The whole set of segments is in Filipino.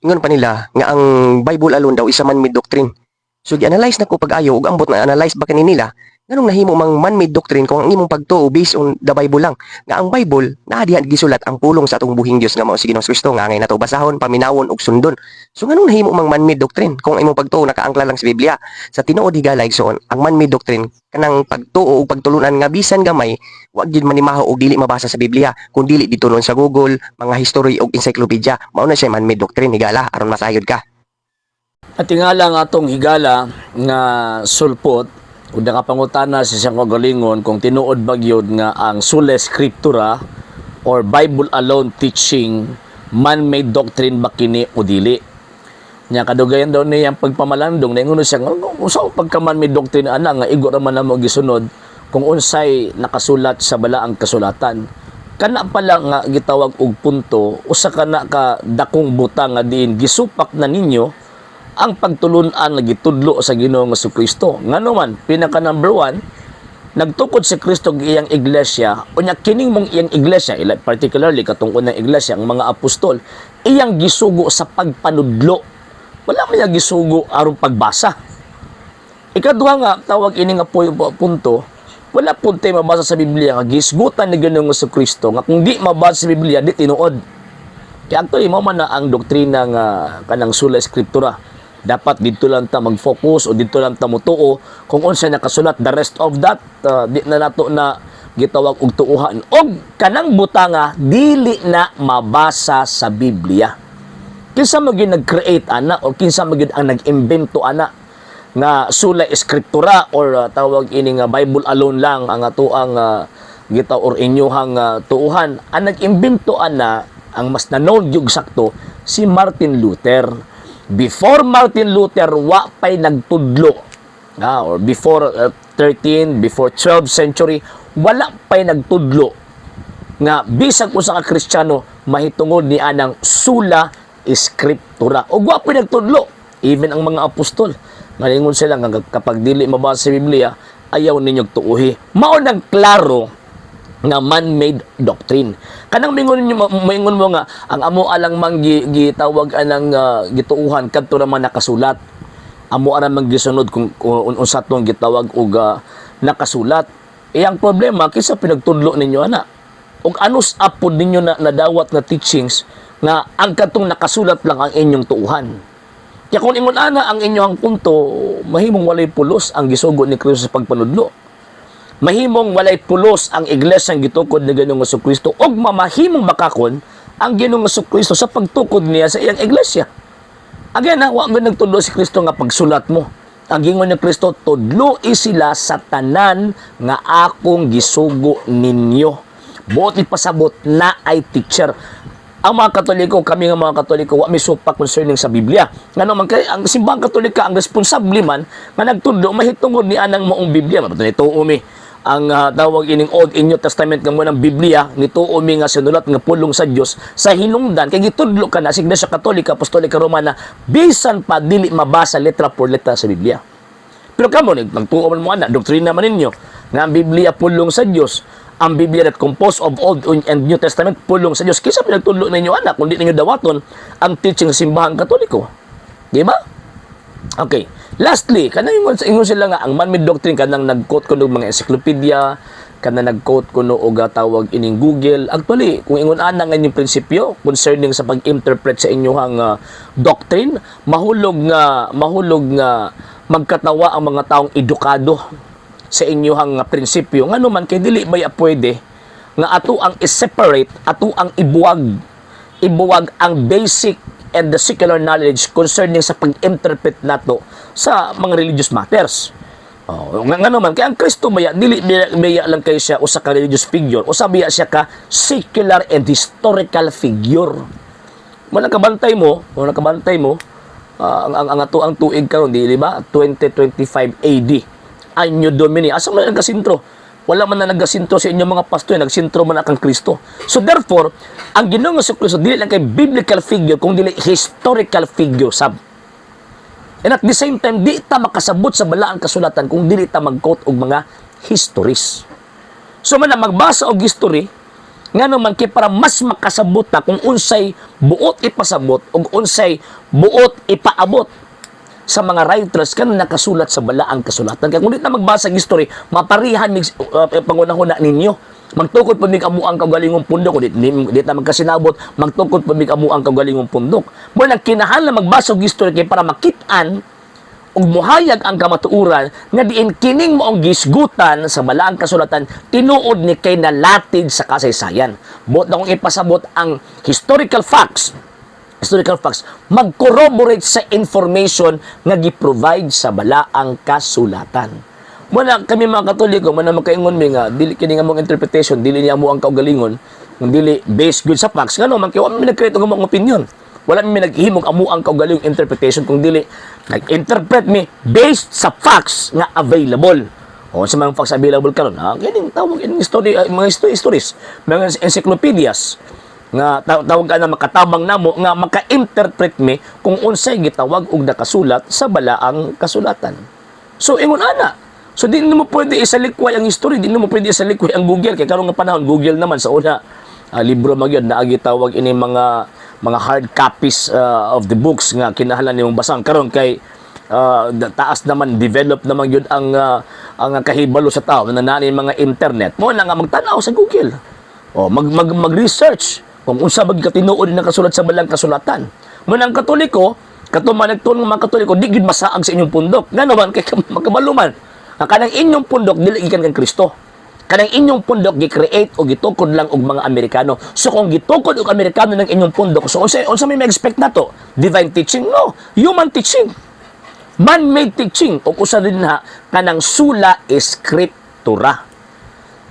Ingon pa nila nga ang Bible alone daw is a man-made doctrine. So gi-analyze na ko pag-ayo ug ambot na analyze ba kanini nila nganong nahimo mang man-made doctrine kung ang imong pagtuo based on the Bible lang. Nga ang Bible naa diha gisulat ang pulong sa atong buhing Dios nga mao si Ginoong Kristo nga ngay nato basahon, paminawon ug sundon. So nganong nahimo mang man-made doctrine kung ang imong pagtuo nakaangkla lang sa Biblia. Sa tinuod higala igsoon, ang man-made doctrine kanang pagtuo ug pagtulunan nga bisan gamay wa gyud manimaho og dili mabasa sa Biblia kun dili dito nun sa Google, mga history ug encyclopedia. Mao na siya man-made doctrine higala aron masayod ka. At tingala nga atong higala nga sulpot, kung nakapangutana sa siyang kagalingon kung tinuod ba gyud nga ang sola scriptura or Bible alone teaching man-made doctrine ba kini o dili. Nya kadugayan daw niya ang pagpamalandong na ingon siya usa pagka man-made doctrine ana nga igo ra man namo gisunod kung unsay nakasulat sa balaang kasulatan. Kana pala nga gitawag og punto usa kana ka dakong butang nga diin gisupak na ninyo ang pagtulunan nga gitudlo sa Ginoong Jesucristo. Ngano man, pinaka number 1, nagtukod si Kristo og iyang iglesia, unya kining mong iyang iglesia, particularly katong unang iglesia, ang mga apostol, iyang gisugo sa pagpanudlo. Wala man gisugo aron pagbasa. Ikaduha nga, tawag ini nga punto, wala pud tay mabasa sa Biblia nga gisgutan ni Ginoong Jesucristo nga kung di mabasa sa Biblia di tinuod. Kaya actually mo man na ang doktrina nga kanang sola scriptura. Dapat dito lang ta mag-focus o dito lang ta mutuo kung unsa nakasulat. The rest of that di na nato na gitawag og tuuhan. Og kanang butanga dili na mabasa sa Biblia. Kinsa magid nag-create ana o kinsa magid ang nag-imbento ana nga sola scriptura or tawag ini nga Bible alone lang ang ato ang gitaw or inyuhang tuuhan. Ang nag-imbento ana ang mas na-known yung sakto si Martin Luther. Before Martin Luther, wa pa'y nagtudlo. Or before 12th century, wala pa'y nagtudlo. Nga, bisag ko sa Kristiyano, mahitungod ni anang sola scriptura. O wa pa'y nagtudlo. Even ang mga apostol. Malingon sila nga kapag dili mabasa sa Biblia, ayaw ninyong tuuhi. Mao nang klaro nga man-made doctrine. Kanang mingon mo nga ang amo alang mang gitawag anang gituuhan kadto ra man nakasulat. Amo ara man gisunod kung unsa tong gitawag og nakasulat. Iyang problema kinsa pinagtudlo ninyo ana. Og anus apod ninyo na nadawat na teachings nga ang kadtong nakasulat lang ang inyong tuuhan. Kaya kung ingon ana ang inyong punto, mahimong walay pulos ang gisugo ni Kristo sa pagpanudlo. Mahimong walay pulos ang iglesia ang gitukod ni Ginoong Jesucristo og mamahimong makakon ang Ginoong Jesucristo sa pagtukod niya sa iyang iglesia. Again, wa man nagtudlo si Kristo nga pagsulat mo. Ang gingon ni Kristo, tudlo sila sa tanan nga akong gisugo ninyo. Buot ipasabot na ay teacher. Ang mga Katoliko, kami nga mga Katoliko, wa mi supak concerning sa Biblia. Ngano man kay ang simbahang Katolika ang responsable man nga nagtudlo mahitungod ni anang maong Biblia. Mabuto nito umi ang tawag ining Old and New Testament nga mo ng Biblia nito umi nga sinulat nga pulong sa Dios sa hinungdan kay gitudlo ka na sa Iglesia Katolika, Apostolika Romana bisan pa dili mabasa letra por letra sa Biblia. Pero kamo nagtuo man mo ana doktrina man ninyo nga ang Biblia pulong sa Dios, ang Biblia that composed of Old and New Testament pulong sa Dios. Kisa pinagtudlo ninyo ana kung di ninyo dawaton ang teaching sa simbahang Katoliko. Di ba? Okay. Lastly, kanang ingon sila nga ang man-made doctrine kanang nag-quote kuno mga encyclopedia, kanang nag-quote kuno og tawag ining Google. Actually, kung ingon ana nga inyong prinsipyo concerning sa pag-interpret sa inyong doctrine, mahulog nga magkatawa ang mga taong edukado sa inyong prinsipyo. Ngano man kay dili ba pwede nga ato ang i-separate, ato ang ibuwag ang basic and the secular knowledge concerning sa pag-interpret nato sa mga religious matters. Nga naman, kaya ang Kristo maya, dili lang kayo siya usa ka religious figure, o sabiya siya ka secular and historical figure. Muna kabantay mo, ang ato ang tuig karon di ba? 2025 AD. Anyo Domini. Asa man nagkasintro? Wala man na nagkasintro sa inyong mga pastor, nagsintro man akang Kristo. So therefore, ang Ginoong Jesucristo dili lang kay biblical figure, kung dili historical figure sab. And at the same time, di ta makasabot sa balaang kasulatan kung dili ta mag-quote og mga histories. So man na magbasa og history nga naman kay para mas makasabot na kung unsay buot ipasabot o unsay buot ipaabot sa mga writers kan nakasulat sa balaang kasulatan. Kaya kung di na magbasa ng history, maparihan mig pangunahuna ninyo. Magtukod pa mig amuang kaugalingong pundok, di na magkasinabot, magtukod pa mig amuang kaugalingong pundok. Mo nang kinahanglan magbasa og history kay para makit-an ug muhayag ang kamatuoran nga diin kining moong gisgutan sa balaang kasulatan tinuod ni kay nalatid sa kasaysayan. Buot na kung ipasabot ang historical facts, mag-corroborate sa information nga gi-provide sa balaang kasulatan. Muna kami mga Katoliko, muna makaingon mi nga dili kini nga mong interpretation, dili niya mo ang kaugalingon, kung dili based good sa facts. Ngano man kay wa mi nag-create og mong opinion. Wala mi naghimog amo ang kaugaling interpretation kung dili nag-interpret mi based sa facts nga available. O sa mga facts available karon, kining tawag ining story, mga stories, mga encyclopedias nga tawag ka na makatabang namo nga maka-interpret mi kung unsay gitawag og nakasulat sa balaang kasulatan. So ingon ana. So di mo pwede isalikway ang history, di mo pwede isalikway ang Google kay karon nga panahon Google naman sa una libro magyud na gitawag ini mga hard copies of the books nga kinahanglan nimong basang karon kay taas naman develop naman yun ang kahibalo sa tao na nani mga internet mo na nga magtanaw sa Google o mag-research kung unsa bag katinuod na kasulat sa balang kasulatan. Mo nang Katoliko katuman nagtulong mga Katoliko di gid masaag sa inyong pundok ngano man kay magkamaluman ang kanang inyong pundok dili gikan kang Kristo. Kanang inyong pundok gi-create o gitukod lang og mga Amerikano. So kung gitukod og Amerikano ng inyong pundok, so unsa may expect nato? Divine teaching? No, human teaching. Man-made teaching o usa din na kanang sula eskriptura.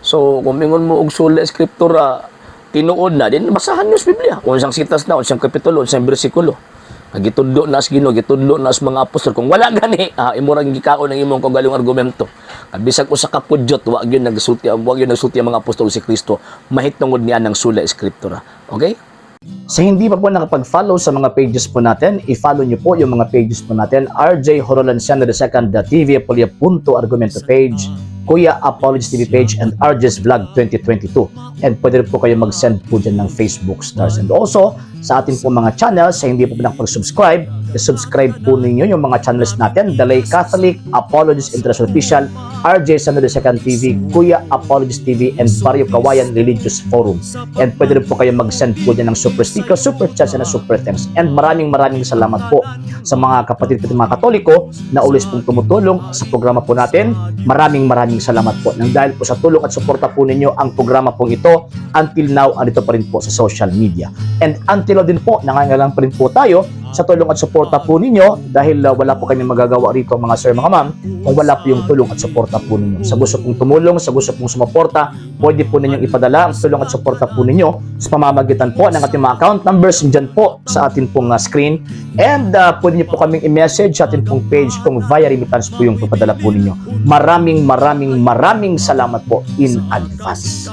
So kung mingon mo og sula eskriptura, tinuod na din basahan niyo sa Biblia. Unsang sitas na, unsang kapitulo, unsang bersikulo. Gitudlo na sa Ginoo, gitudlo na sa mga apostol. Kung wala gani, imurang gikaon ng imong kaugalingong argumento. Bisag usa ka pudyot, wag yun nagsulti ang mga apostol si Kristo. Mahitungod niya ng sula eskriptura. Okay? Sa hindi pa po nakapag-follow sa mga pages po natin, i-follow nyo po yung mga pages po natin. RJ Horolanciano II TV Apolia Punto Argumento page, Kuya Apologist TV page, and RJ's Vlog 2022. And pwede rin po kayo mag-send po dyan ng Facebook stars. And also, sa ating po mga channels, sa hindi po nakapag-subscribe, subscribe po ninyo yung mga channels natin, Dalay Catholic, Apologist International Official, RJ Sano II TV, Kuya Apologist TV, and Barrio Kawayan Religious Forum. And pwede rin po kayo mag-send po dyan ng super sticker, super chats, and super thanks. And maraming salamat po sa mga kapatid ko mga Katoliko na always pong tumutulong sa programa po natin. Maraming salamat po. Nang dahil po sa tulong at suporta po ninyo, ang programa pong ito, until now, andito pa rin po sa social media. And until now din po, nangangailangan pa rin po tayo sa tulong at suporta po ninyo dahil wala po kami magagawa rito mga sir, mga ma'am, kung wala po yung tulong at suporta po ninyo. Sa gusto pong tumulong, sa gusto pong sumuporta, pwede po ninyong ipadala ang tulong at suporta po ninyo sa pamamagitan po ng ating mga account numbers dyan po sa ating pong screen. And pwede nyo po kaming i-message sa ating pong page kung via remittance po yung papadala po ninyo. Maraming salamat po in advance.